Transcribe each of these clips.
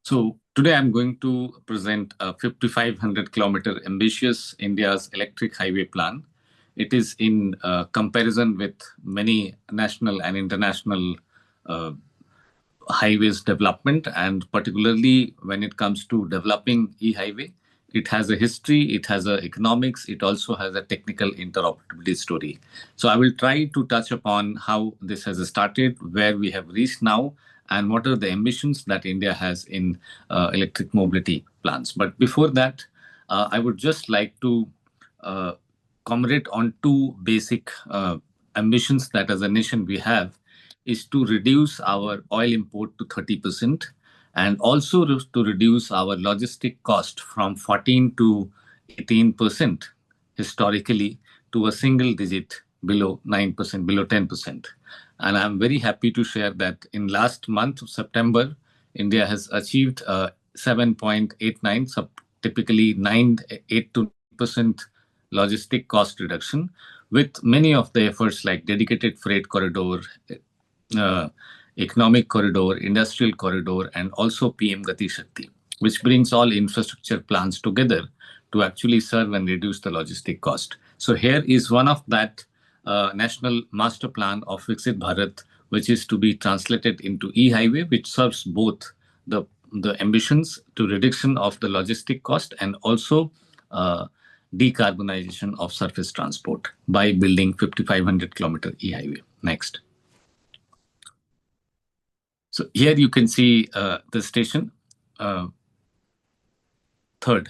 So today I'm going to present a 5,500 kilometer ambitious India's electric highway plan. It is in comparison with many national and international uh, highways development, and particularly when it comes to developing e-highway, it has a history, it has a economics, it also has a technical interoperability story. So I will try to touch upon how this has started, where we have reached now, and what are the ambitions that India has in electric mobility plans. But before that, I would just like to uh, comment on two basic ambitions that as a nation we have, is to reduce our oil import to 30% and also to reduce our logistic cost from 14 to 18% historically to a single digit below 9%, below 10%. And I'm very happy to share that in last month of September, India has achieved 7.89, typically 8 to 9% logistic cost reduction, with many of the efforts like dedicated freight corridor, uh, economic corridor, industrial corridor, and also PM Gati Shakti, which brings all infrastructure plans together to actually serve and reduce the logistic cost. So here is one of that national master plan of Viksit Bharat, which is to be translated into e-highway, which serves both the ambitions to reduction of the logistic cost and also uh, decarbonization of surface transport by building 5,500 kilometer e-highway. Next. So here you can see the station. Uh, Third,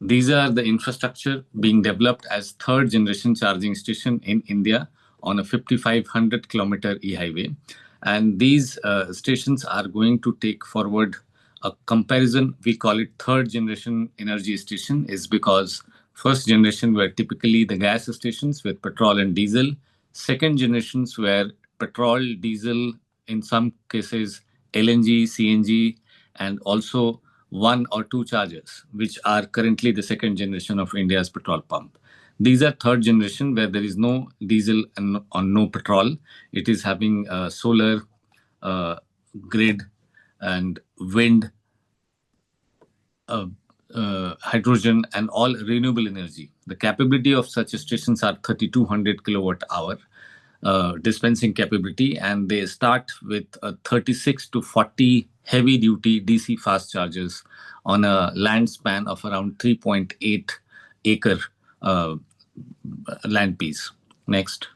these are the infrastructure being developed as third generation charging station in India on a 5,500 kilometer e-highway. And these stations are going to take forward a comparison. We call it third generation energy station is because first generation were typically the gas stations with petrol and diesel. Second generations were petrol, diesel, in some cases LNG, CNG, and also one or two chargers, which are currently the second generation of India's petrol pump. These are third generation where there is no diesel and on no petrol. It is having solar, uh, grid, and wind, uh, hydrogen, and all renewable energy. The capability of such stations are 3,200 kilowatt hour dispensing capability, and they start with 36 to 40 heavy duty DC fast chargers on a land span of around 3.8 acre uh, land piece. Next.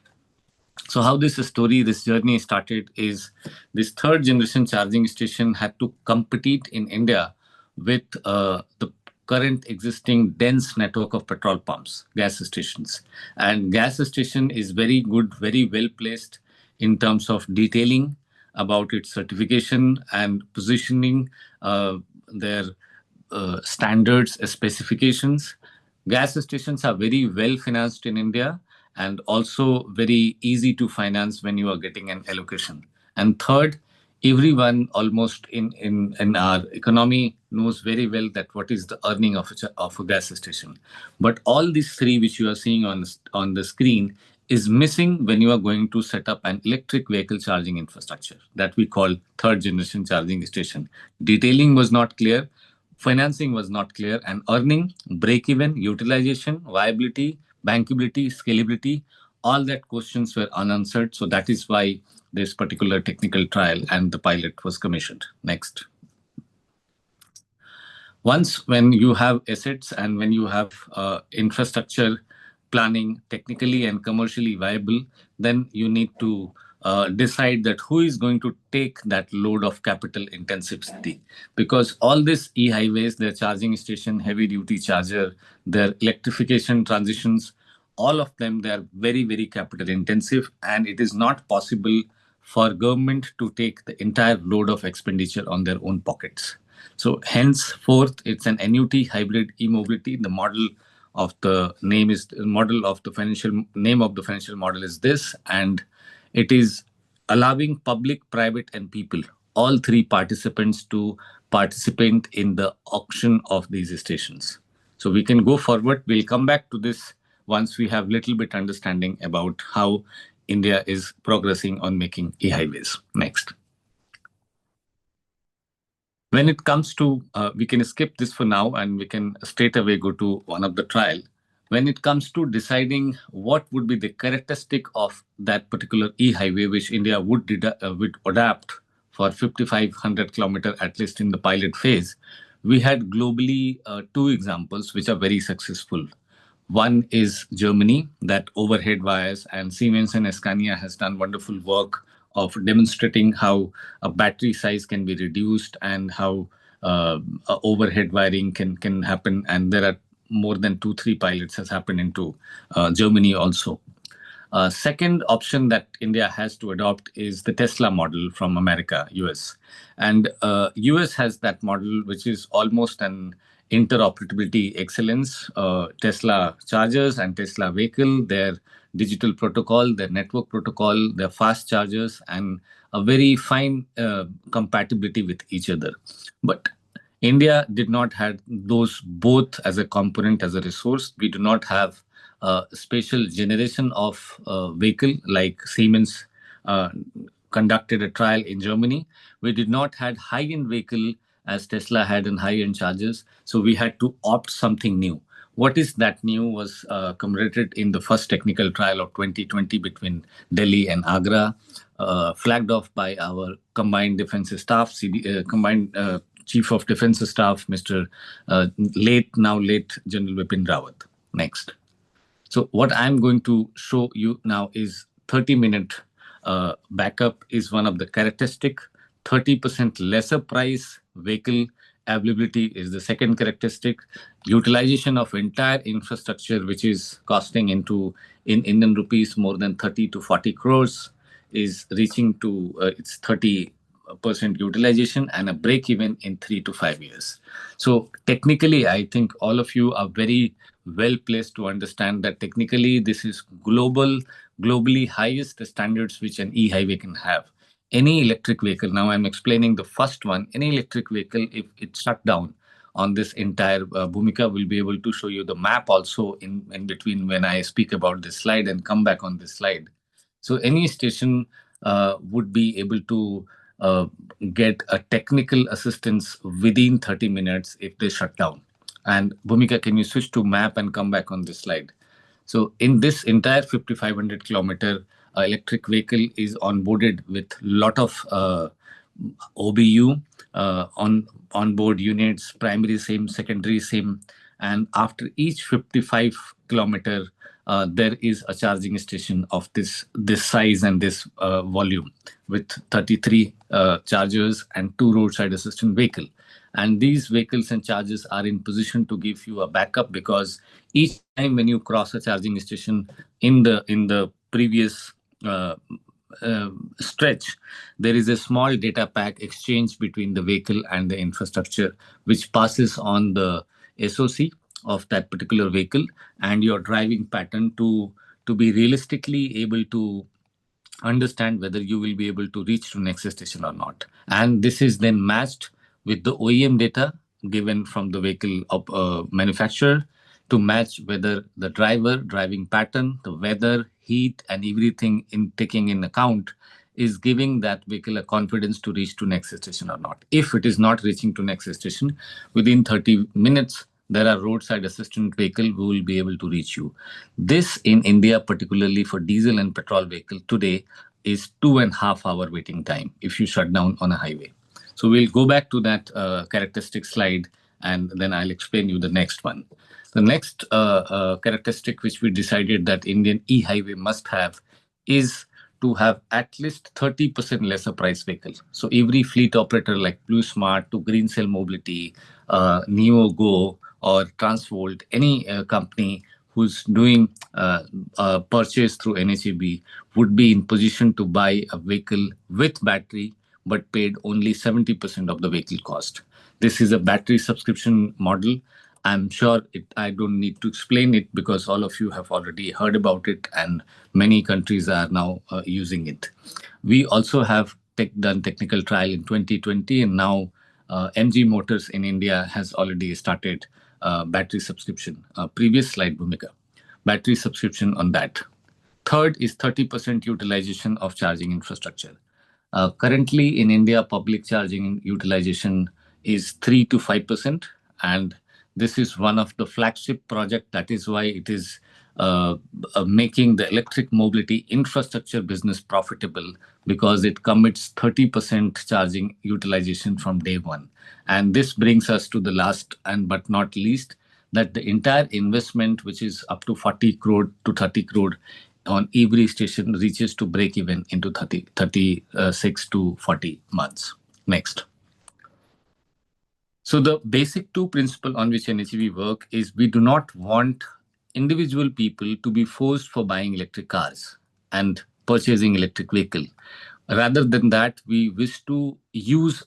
So how this journey started is this third generation charging station had to compete in India with the current existing dense network of petrol pumps, gas stations. And gas station is very good, very well placed in terms of detailing about its certification and positioning their standards, specifications. Gas stations are very well financed in India and also very easy to finance when you are getting an allocation. And third, everyone almost in our economy knows very well that what is the earning of a gas station. But all these three which you are seeing on the screen is missing when you are going to set up an electric vehicle charging infrastructure that we call third generation charging station. Detailing was not clear, financing was not clear, and earning, break even, utilization, viability, bankability, scalability, all that questions were unanswered. So that is why this particular technical trial and the pilot was commissioned. Next. Once when you have assets and when you have infrastructure planning technically and commercially viable, then you need to decide that who is going to take that load of capital intensity, because all these e-highways, their charging station, heavy duty charger, their electrification transitions, all of them, they are very capital intensive, and it is not possible for government to take the entire load of expenditure on their own pockets. So henceforth, it's an annuity hybrid e-mobility. The model of the name is model of the financial name of the financial model is this, and it is allowing public, private, and people, all three participants, to participate in the auction of these stations. So we can go forward. We'll come back to this once we have little bit understanding about how India is progressing on making e-highways. Next. When it comes to, we can skip this for now and we can straight away go to one of the trial. When it comes to deciding what would be the characteristic of that particular e-highway, which India would adapt for 5,500 kilometer, at least in the pilot phase, we had globally two examples which are very successful. One is Germany, that overhead wires, and Siemens and Scania has done wonderful work of demonstrating how a battery size can be reduced and how overhead wiring can happen. And there are more than two, three pilots has happened into Germany also. Second option that India has to adopt is the Tesla model from America, US. And US has that model, which is almost an interoperability excellence. Tesla chargers and Tesla vehicle, their digital protocol, their network protocol, their fast chargers, and a very fine compatibility with each other. But India did not have those both as a component, as a resource. We do not have a special generation of vehicle like Siemens uh, conducted a trial in Germany. We did not had high-end vehicle as Tesla had in high-end chargers. So we had to opt something new. What is that new was commemorated in the first technical trial of 2020 between Delhi and Agra, flagged off by our combined defense staff, combined Chief of Defense Staff, Mr. Now late General Vipin Rawat. Next. So what I'm going to show you now is 30-minute backup is one of the characteristic. 30% lesser price vehicle availability is the second characteristic. Utilization of entire infrastructure, which is costing in Indian rupees more than 30 to 40 crores, is reaching to its 30% utilization and a break even in 3 to 5 years. So technically, I think all of you are very well placed to understand that technically this is globally highest standards which an e-highway can have. Any electric vehicle, now I'm explaining the first one, any electric vehicle, if it's shut down on this entire, Bhumika will be able to show you the map also in between when I speak about this slide and come back on this slide. So any station would be able to uh, get a technical assistance within 30 minutes if they shut down. And Bhumika, can you switch to map and come back on this slide? So in this entire 5,500 kilometer electric vehicle is onboarded with lot of OBU on board units, primary SIM, secondary SIM, and after each 55 kilometer, there is a charging station of this size and this volume with 33 chargers and two roadside assistant vehicle. And these vehicles and chargers are in position to give you a backup, because each time when you cross a charging station in the previous uh, stretch, there is a small data pack exchange between the vehicle and the infrastructure, which passes on the SOC of that particular vehicle and your driving pattern to be realistically able to understand whether you will be able to reach to next station or not. And this is then matched with the OEM data given from the vehicle manufacturer to match whether the driver, driving pattern, the weather, heat, and everything in taking in account is giving that vehicle a confidence to reach to next station or not. If it is not reaching to next station within 30 minutes, there are roadside assistant vehicle who will be able to reach you. This in India, particularly for diesel and petrol vehicle today, is 2.5 hour waiting time if you shut down on a highway. So we'll go back to that characteristic slide and then I'll explain you the next one. The next characteristic which we decided that Indian e-highway must have is to have at least 30% lesser price vehicle. So every fleet operator like Blue Smart to Green Cell Mobility, Neo Go or Transvolt, any company who's doing purchase through NHEB would be in position to buy a vehicle with battery but paid only 70% of the vehicle cost. This is a battery subscription model. I'm sure I don't need to explain it because all of you have already heard about it and many countries are now using it. We also have done technical trial in 2020 and now MG Motors in India has already started battery subscription. Previous slide, Bhumika. Battery subscription on that. Third is 30% utilization of charging infrastructure. Currently in India, public charging utilization is 3 to 5%. And this is one of the flagship project. That is why it is making the electric mobility infrastructure business profitable, because it commits 30% charging utilization from day one. And this brings us to the last and but not least, that the entire investment, which is up to 40 crore to 30 crore on every station, reaches to break even into 36 to 40 months. Next. So the basic two principle on which NHEV work is, we do not want individual people to be forced for buying electric cars and purchasing electric vehicle. Rather than that, we wish to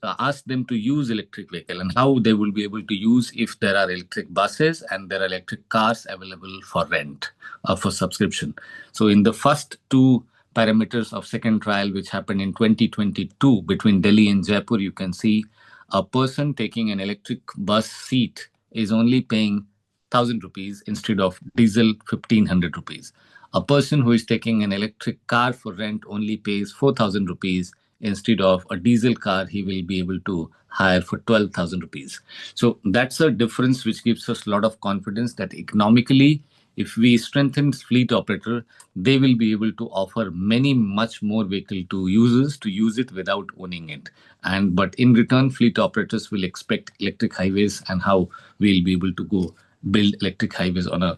ask them to use electric vehicle, and how they will be able to use if there are electric buses and there are electric cars available for rent or for subscription. So in the first two parameters of second trial, which happened in 2022 between Delhi and Jaipur, you can see a person taking an electric bus seat is only paying 1,000 rupees instead of diesel 1,500 rupees. A person who is taking an electric car for rent only pays 4,000 rupees instead of a diesel car he will be able to hire for 12,000 rupees. So that's a difference which gives us a lot of confidence that economically, if we strengthen fleet operator, they will be able to offer many much more vehicle to users to use it without owning it. And but in return, fleet operators will expect electric highways, and how we'll be able to go build electric highways on a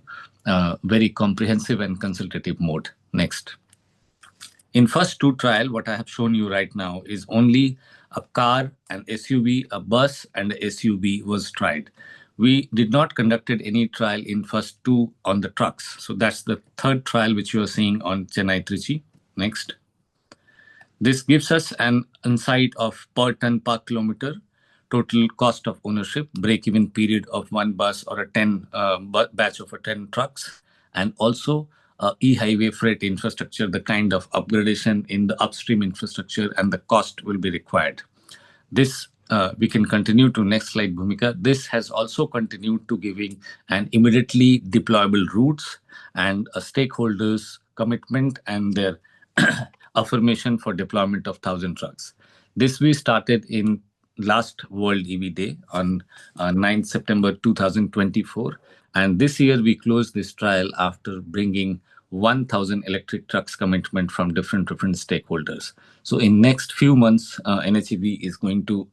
very comprehensive and consultative mode. Next. In first two trial, what I have shown you right now is only a car, an SUV, a bus, and a SUV was tried. We did not conducted any trial in first two on the trucks. So that's the third trial which you are seeing on Chennai Trichy. Next. This gives us an insight of per ton per kilometer, total cost of ownership, break-even period of one bus or a 10 batch of a 10 trucks, and also e-highway freight infrastructure, the kind of upgradation in the upstream infrastructure and the cost will be required. This we can continue to next slide, Bhumika. This has also continued to giving an immediately deployable routes and a stakeholders commitment and their affirmation for deployment of 1,000 trucks. This we started in last World EV Day on 9th September 2024. And this year we closed this trial after bringing 1,000 electric trucks commitment from different stakeholders. So in next few months, NHEV is going to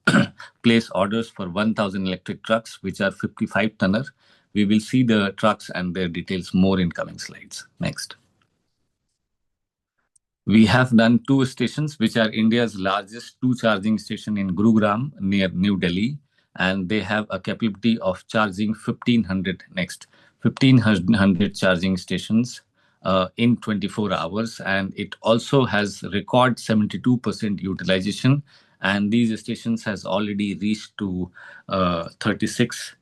place orders for 1,000 electric trucks, which are 55 tonner. We will see the trucks and their details more in coming slides. Next. We have done two stations, which are India's largest two charging station in Gurugram near New Delhi. And they have a capability of charging 1,500 next, 1,500 charging stations in 24 hours. And it also has record 72% utilization. And these stations has already reached to 36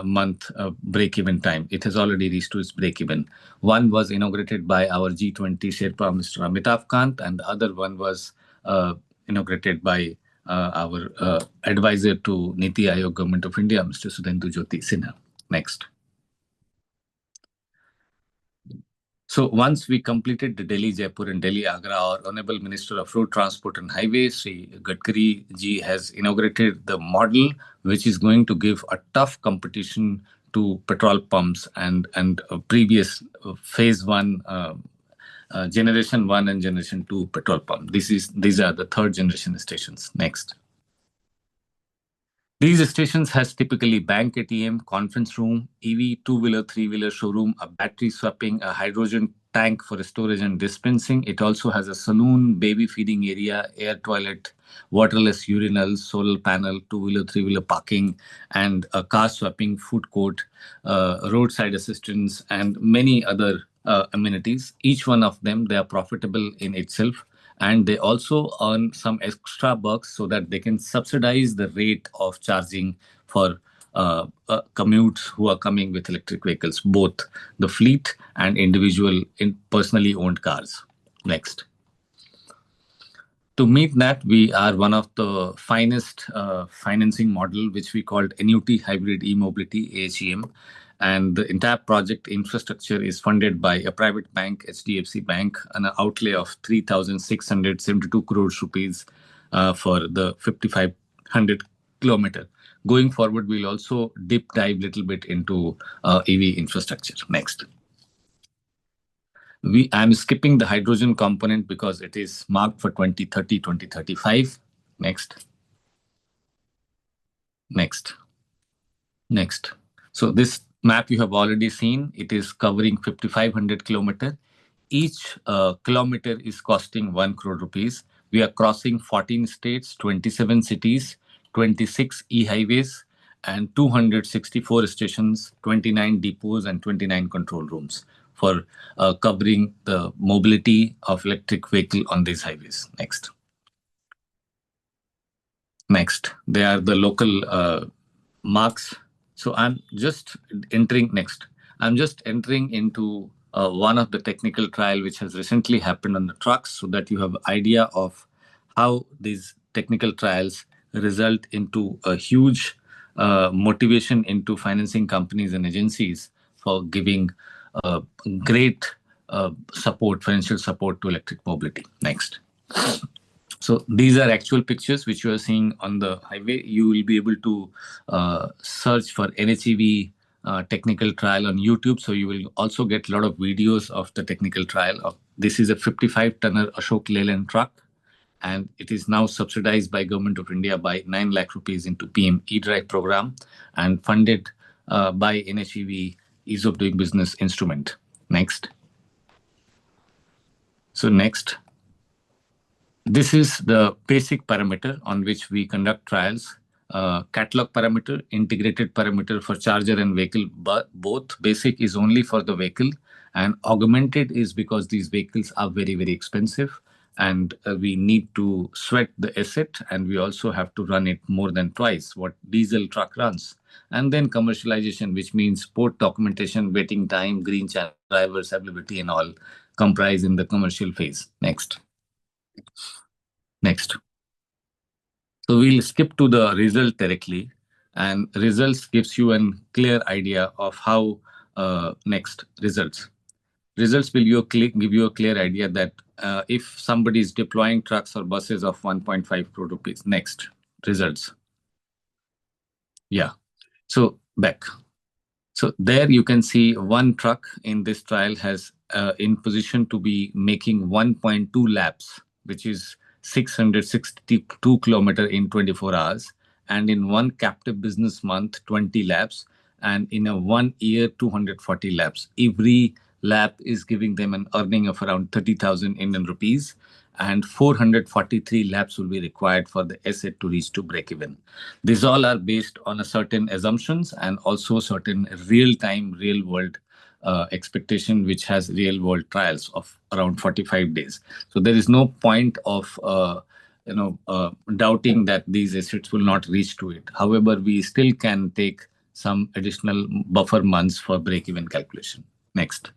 month break-even time. It has already reached to its break-even. One was inaugurated by our G20 Sherpa, Mr. Amitabh Kant, and the other one was inaugurated by our advisor to Niti Aayog Government of India, Mr. Sudhendu Jyoti Sinha. Next. So once we completed the Delhi, Jaipur and Delhi, Agra, our Honorable Minister of Road Transport and Highways, Sri Gadkari ji, has inaugurated the model, which is going to give a tough competition to petrol pumps and previous phase one, generation one and generation two petrol pump. These are the third generation stations. Next. These stations has typically bank ATM, conference room, EV, two-wheeler, three-wheeler showroom, a battery swapping, a hydrogen tank for storage and dispensing. It also has a saloon, baby feeding area, air toilet, waterless urinals, solar panel, two-wheeler, three-wheeler parking, and a car swapping, food court, roadside assistance, and many other amenities. Each one of them, they are profitable in itself. And they also earn some extra bucks so that they can subsidize the rate of charging for commutes who are coming with electric vehicles, both the fleet and individual in personally owned cars. Next. To meet that, we are one of the finest financing model, which we called Annuity Hybrid E-Mobility, AHEM. And the entire project infrastructure is funded by a private bank, HDFC Bank, an outlay of 3,672 crores rupees for the 5,500 kilometer. Going forward, we'll also deep dive little bit into EV infrastructure. Next. I'm skipping the hydrogen component because it is marked for 2030, 2035. Next. Next. Next. So this map you have already seen, it is covering 5,500 kilometer. Each kilometer is costing 1 crore rupees. We are crossing 14 states, 27 cities, 26 e-highways, and 264 stations, 29 depots, and 29 control rooms for covering the mobility of electric vehicle on these highways. Next. Next. They are the local marks. So I'm just entering next. I'm just entering into one of the technical trial which has recently happened on the trucks so that you have idea of how these technical trials result into a huge motivation into financing companies and agencies for giving great support, financial support to electric mobility. Next. So these are actual pictures which you are seeing on the highway. You will be able to search for NHEV technical trial on YouTube. So you will also get a lot of videos of the technical trial. This is a 55-tonner Ashok Leyland truck, and it is now subsidized by Government of India by 9 lakh rupees into PM E-Drive program and funded by NHEV Ease of Doing Business instrument. Next. So next. This is the basic parameter on which we conduct trials. Catalog parameter, integrated parameter for charger and vehicle, but both. Basic is only for the vehicle and augmented is because these vehicles are very, very expensive and we need to sweat the asset and we also have to run it more than twice what diesel truck runs. And then commercialization, which means port documentation, waiting time, green channel, drivers, availability and all comprise in the commercial phase. Next. Next. So we'll skip to the result directly, and results gives you a clear idea of how next results. Results will give you a clear idea that if somebody is deploying trucks or buses of 1.5 crore rupees. Next. Results. Yeah. So back. So there you can see one truck in this trial has in position to be making 1.2 laps, which is 662 kilometer in 24 hours. And in one captive business month, 20 laps. And in a 1 year, 240 laps. Every lap is giving them an earning of around 30,000 Indian rupees. And 443 laps will be required for the asset to reach to break even. These all are based on a certain assumptions and also certain real-time, real-world expectation, which has real-world trials of around 45 days. So there is no point of doubting that these assets will not reach to it. However, we still can take some additional buffer months for break-even calculation. Next.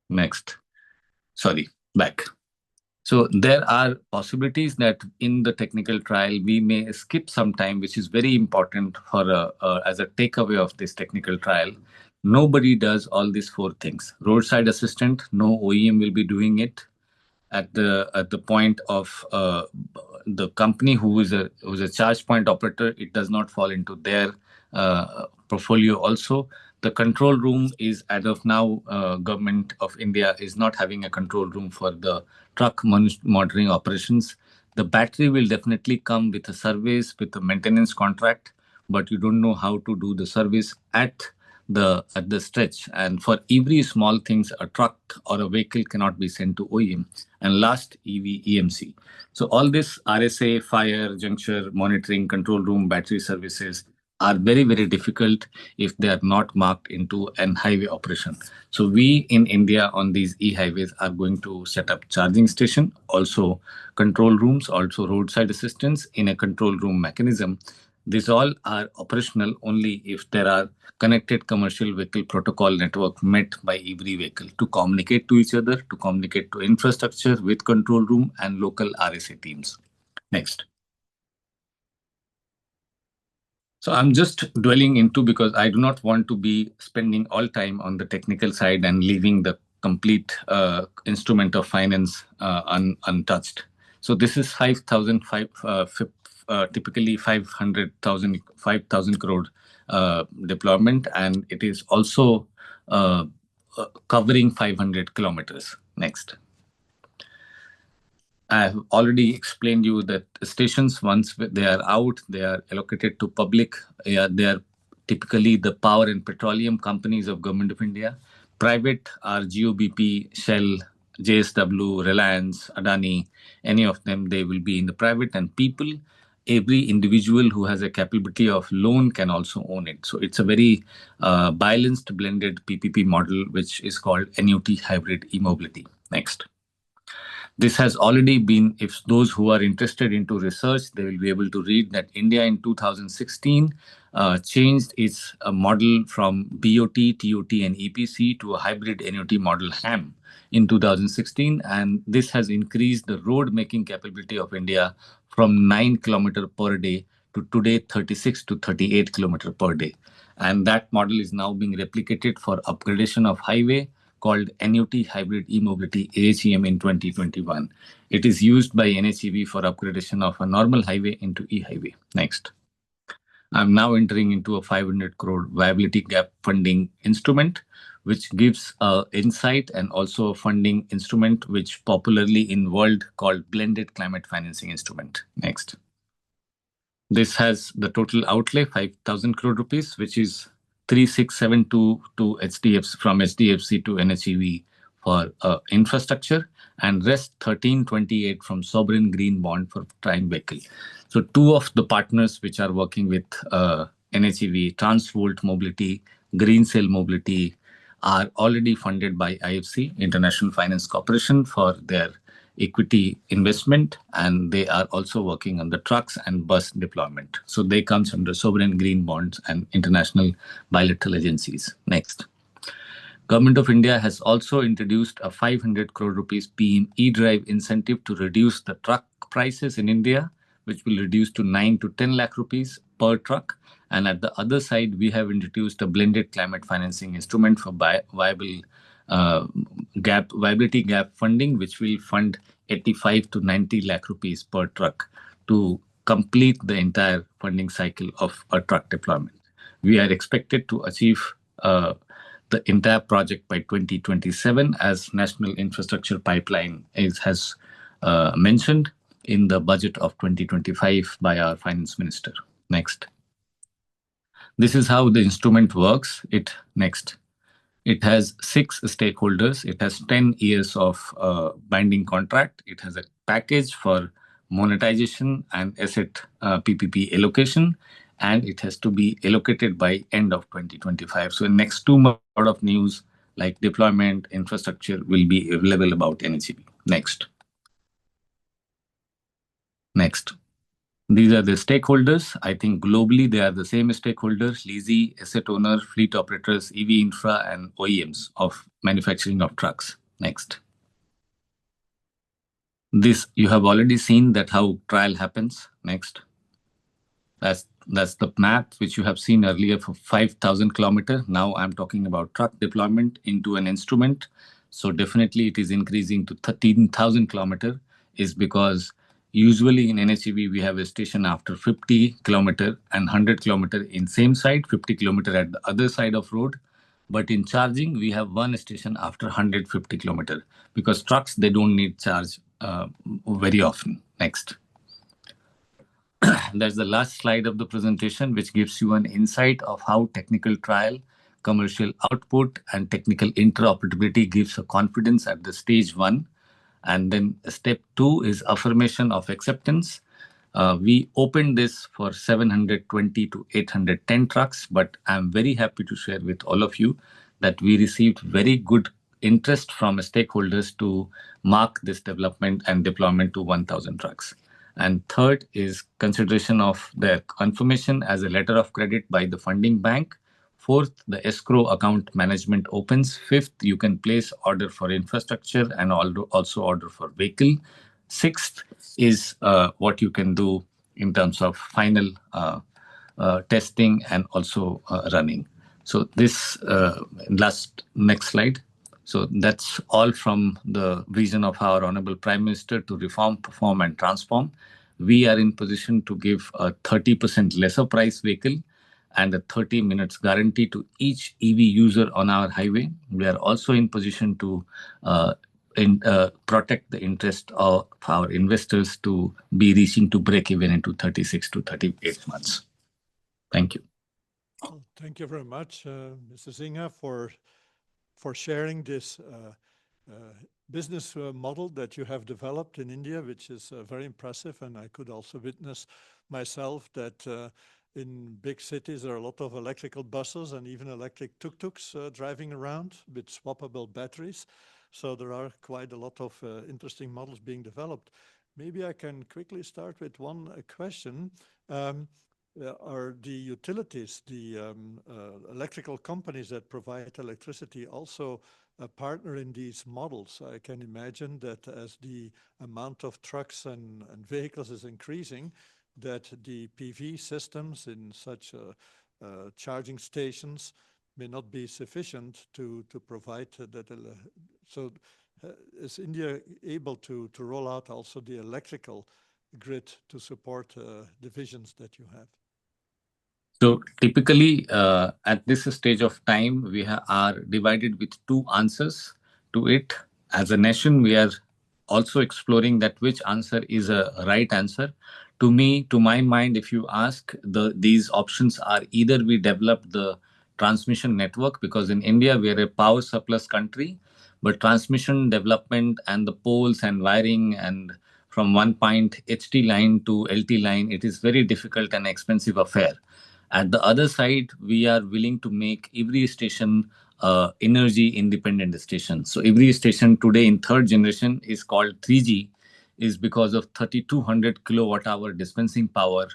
Next. Sorry, back. So there are possibilities that in the technical trial, we may skip some time, which is very important for as a takeaway of this technical trial. Nobody does all these four things. Roadside assistant, no OEM will be doing it. At the point of the company who's a charge point operator, it does not fall into their portfolio also. The control room is, as of now, Government of India is not having a control room for the truck monitoring operations. The battery will definitely come with a service, with a maintenance contract, but you don't know how to do the service at the stretch. And for every small things, a truck or a vehicle cannot be sent to OEM. And last, EV EMC. So all this RSA, fire, juncture, monitoring, control room, battery services are very, very difficult if they are not marked into an highway operation. So we in India on these e-highways are going to set up charging station, also control rooms, also roadside assistance in a control room mechanism. These all are operational only if there are connected commercial vehicle protocol network met by every vehicle to communicate to each other, to communicate to infrastructure with control room and local RSA teams. Next. So I'm just dwelling into because I do not want to be spending all time on the technical side and leaving the complete instrument of finance untouched. So this is typically 5,000 crore deployment, and it is also covering 500 kilometers. Next. I have already explained you that stations, once they are out, they are allocated to public. They are typically the power and petroleum companies of Government of India. Private are GOBP, Shell, JSW, Reliance, Adani, any of them, they will be in the private. And people, every individual who has a capability of loan can also own it. So it's a very balanced blended PPP model, which is called annuity hybrid e-mobility. Next. This has already been, if those who are interested into research, they will be able to read that India in 2016 changed its model from BOT, TOT, and EPC to a hybrid annuity model HAM in 2016. And this has increased the road making capability of India from 9 kilometers per day to today 36 to 38 kilometers per day. And that model is now being replicated for upgradation of highway, called Annuity Hybrid E-Mobility AHEM in 2021. It is used by NHEV for upgradation of a normal highway into e-highway. Next. I'm now entering into a 500 crore viability gap funding instrument, which gives insight and also a funding instrument, which popularly in world called blended climate financing instrument. Next. This has the total outlay 5,000 crore rupees, which is 3672 to HDFC, from HDFC to NHEV for infrastructure, and rest 1328 from sovereign green bond for prime vehicle. So two of the partners which are working with NHEV, Transvolt Mobility, Green Sail Mobility, are already funded by IFC, International Finance Corporation, for their equity investment, and they are also working on the trucks and bus deployment. So they comes under sovereign green bonds and international bilateral agencies. Next. Government of India has also introduced a 500 crore rupees PM e-drive incentive to reduce the truck prices in India, which will reduce to 9 to 10 lakh rupees per truck. And at the other side, we have introduced a blended climate financing instrument for viability gap funding, which will fund 85 to 90 lakh rupees per truck to complete the entire funding cycle of a truck deployment. We are expected to achieve the entire project by 2027, as National Infrastructure Pipeline has mentioned in the budget of 2025 by our finance minister. Next. This is how the instrument works. Next. It has 6 stakeholders. It has 10 years of binding contract. It has a package for monetization and asset PPP allocation, and it has to be allocated by end of 2025. So next 2 months of news like deployment, infrastructure will be available about NHEB. Next. Next. These are the stakeholders. I think globally they are the same stakeholders: leasing, asset owner, fleet operators, EV infra, and OEMs of manufacturing of trucks. Next. This, you have already seen that how trial happens. Next. That's the map which you have seen earlier for 5,000 kilometers. Now I'm talking about truck deployment into an instrument. So definitely it is increasing to 13,000 kilometers, is because usually in NHEV we have a station after 50 kilometers and 100 kilometers in same side, 50 kilometers at the other side of road. But in charging, we have one station after 150 kilometers, because trucks, they don't need charge very often. Next. That's the last slide of the presentation, which gives you an insight of how technical trial, commercial output, and technical interoperability gives a confidence at the stage 1. And then step 2 is affirmation of acceptance. We opened this for 720 to 810 trucks, but I'm very happy to share with all of you that we received very good interest from stakeholders to mark this development and deployment to 1,000 trucks. And third is consideration of the confirmation as a letter of credit by the funding bank. Fourth, the escrow account management opens. Fifth, you can place order for infrastructure and also order for vehicle. Sixth is what you can do in terms of final testing and also running. So this next slide. So that's all from the vision of our Honorable Prime Minister to reform, perform, and transform. We are in position to give a 30% lesser price vehicle and a 30 minutes guarantee to each EV user on our highway. We are also in position to protect the interest of our investors to be reaching to break even into 36 to 38 months. Thank you. Well, thank you very much, Mr. Sinha, for sharing this business model that you have developed in India, which is very impressive. And I could also witness myself that in big cities there are a lot of electrical buses and even electric tuk-tuks driving around with swappable batteries. So there are quite a lot of interesting models being developed. Maybe I can quickly start with one question. Are the utilities, the electrical companies that provide electricity also a partner in these models? I can imagine that as the amount of trucks and vehicles is increasing, that the PV systems in such charging stations may not be sufficient to provide that. So is India able to roll out also the electrical grid to support the visions that you have? So typically, at this stage of time, we are divided with two answers to it. As a nation, we are also exploring that which answer is a right answer. To me, to my mind, if you ask, these options are either we develop the transmission network, because in India we are a power surplus country, but transmission development and the poles and wiring and from one point HT line to LT line, it is very difficult and expensive affair. At the other side, we are willing to make every station energy independent station. So every station today in third generation is called 3G, is because of 3200 kilowatt hour dispensing power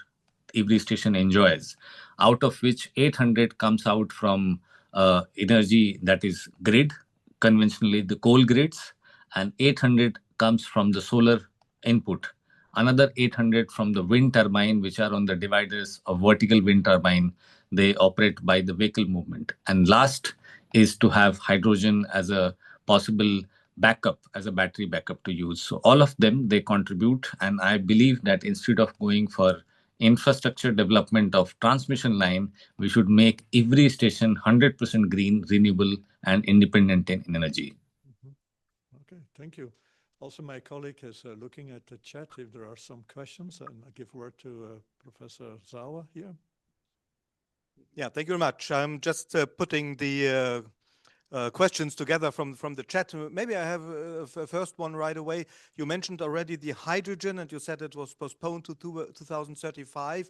every station enjoys, out of which 800 comes out from energy that is grid, conventionally the coal grids, and 800 comes from the solar input. Another 800 from the wind turbine, which are on the dividers of vertical wind turbine. They operate by the vehicle movement. And last is to have hydrogen as a possible backup, as a battery backup to use. So all of them, they contribute. And I believe that instead of going for infrastructure development of transmission line, we should make every station 100% green, renewable, and independent in energy. Okay, thank you. Also, my colleague is looking at the chat if there are some questions, and I give word to Professor Zawa here. Yeah, thank you very much. I'm just putting the questions together from the chat. Maybe I have a first one right away. You mentioned already the hydrogen, and you said it was postponed to 2035.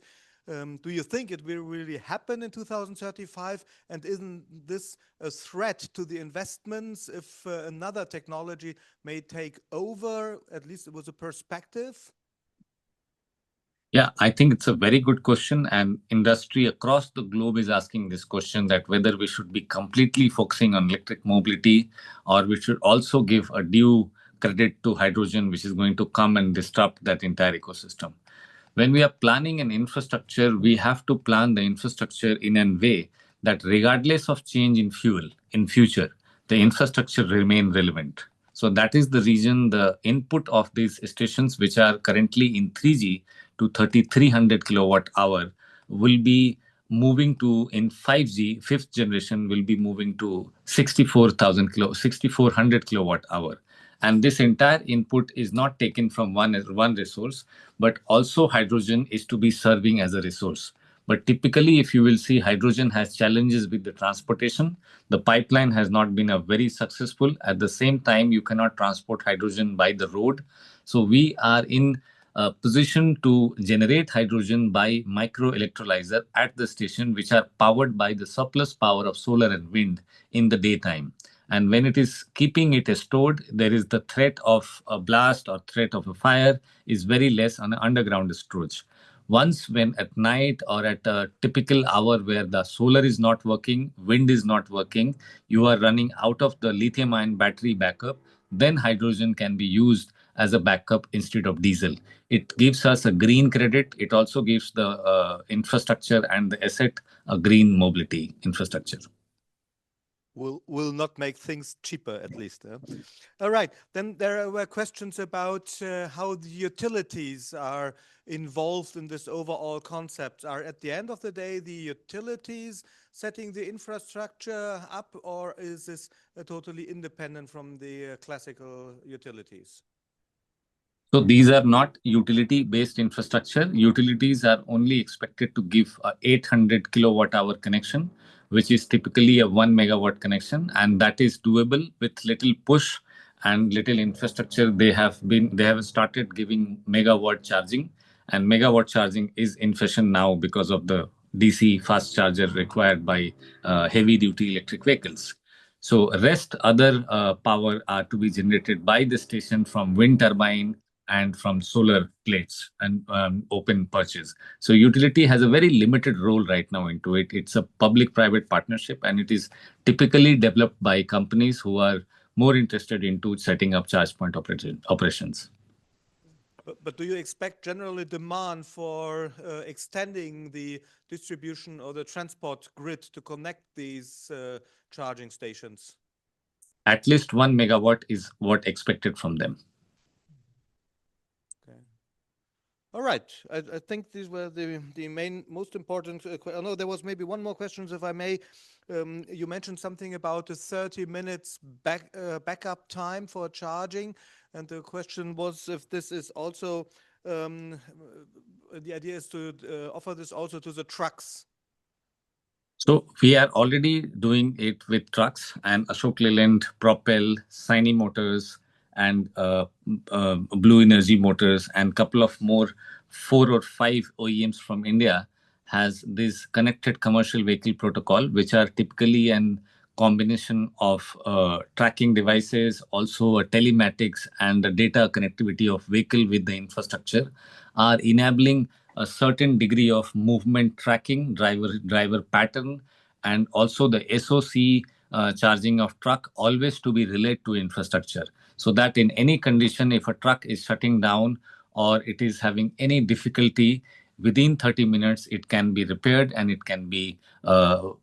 Do you think it will really happen in 2035? And isn't this a threat to the investments if another technology may take over? At least it was a perspective. Yeah, I think it's a very good question, and industry across the globe is asking this question, that whether we should be completely focusing on electric mobility or we should also give a due credit to hydrogen, which is going to come and disrupt that entire ecosystem. When we are planning an infrastructure, we have to plan the infrastructure in a way that regardless of change in fuel in future, the infrastructure remain relevant. So that is the reason the input of these stations, which are currently in 3G to 3300 kilowatt hour, will be moving to in 5G, fifth generation, will be moving to 6400 kilowatt hour. And this entire input is not taken from one resource, but also hydrogen is to be serving as a resource. But typically, if you will see, hydrogen has challenges with the transportation. The pipeline has not been a very successful. At the same time, you cannot transport hydrogen by the road. So we are in a position to generate hydrogen by micro electrolyzer at the station, which are powered by the surplus power of solar and wind in the daytime. And when it is keeping it stored, there is the threat of a blast or threat of a fire is very less on an underground storage. Once when at night or at a typical hour where the solar is not working, wind is not working, you are running out of the lithium ion battery backup, then hydrogen can be used as a backup instead of diesel. It gives us a green credit. It also gives the infrastructure and the asset a green mobility infrastructure. will not make things cheaper, at least. All right. Then there were questions about how the utilities are involved in this overall concept. Are at the end of the day the utilities setting the infrastructure up, or is this totally independent from the classical utilities? So these are not utility-based infrastructure. Utilities are only expected to give a 800 kilowatt hour connection, which is typically a 1 megawatt connection, and that is doable with little push and little infrastructure. They have started giving megawatt charging, and megawatt charging is in fashion now because of the DC fast charger required by heavy duty electric vehicles. So rest other power are to be generated by the station from wind turbine and from solar plates and open purchase. So utility has a very limited role right now into it. It's a public-private partnership, and it is typically developed by companies who are more interested into setting up charge point operations. But do you expect generally demand for extending the distribution or the transport grid to connect these charging stations? At least 1 megawatt is what expected from them. Okay. All right. I think these were the main, most important. I know there was maybe one more question, if I may. You mentioned something about the 30 minutes backup time for charging. And the question was if this is also, the idea is to offer this also to the trucks. So we are already doing it with trucks, and Ashok Leyland, Propel, Siny Motors, and Blue Energy Motors, and couple of more 4 or 5 OEMs from India has this connected commercial vehicle protocol, which are typically an combination of tracking devices, also a telematics and the data connectivity of vehicle with the infrastructure, are enabling a certain degree of movement tracking, driver pattern, and also the SOC charging of truck always to be relayed to infrastructure, so that in any condition, if a truck is shutting down or it is having any difficulty, within 30 minutes it can be repaired and it can be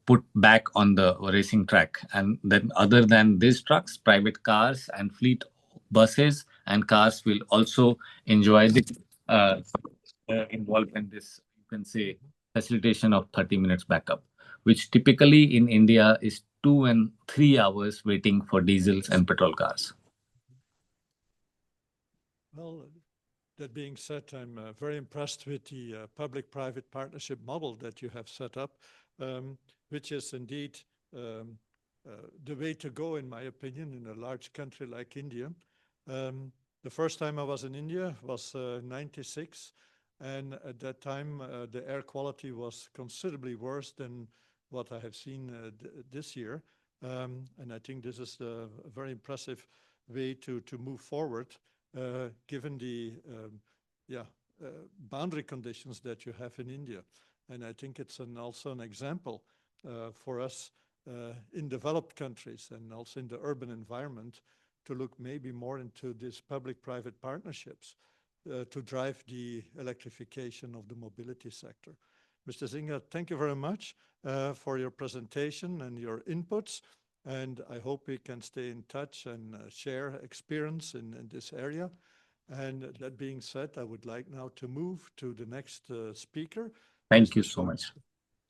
put back on the racing track. And then other than these trucks, private cars and fleet buses and cars will also enjoy the uh, involved in this, you can say, facilitation of 30 minutes backup, which typically in India is 2 and 3 hours waiting for diesels and petrol cars. Well, that being said, I'm very impressed with the public-private partnership model that you have set up, which is indeed the way to go, in my opinion, in a large country like India. The first time I was in India was 96, and at that time the air quality was considerably worse than what I have seen this year. And I think this is a very impressive way to move forward, given the boundary conditions that you have in India. And I think it's also an example for us in developed countries and also in the urban environment to look maybe more into these public-private partnerships to drive the electrification of the mobility sector. Mr. Sinha, thank you very much for your presentation and your inputs. And I hope we can stay in touch and share experience in this area. And that being said, I would like now to move to the next speaker. Thank you so much.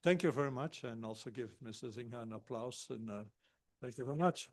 Thank you very much, and also give Mr. Sinha an applause. And thank you very much.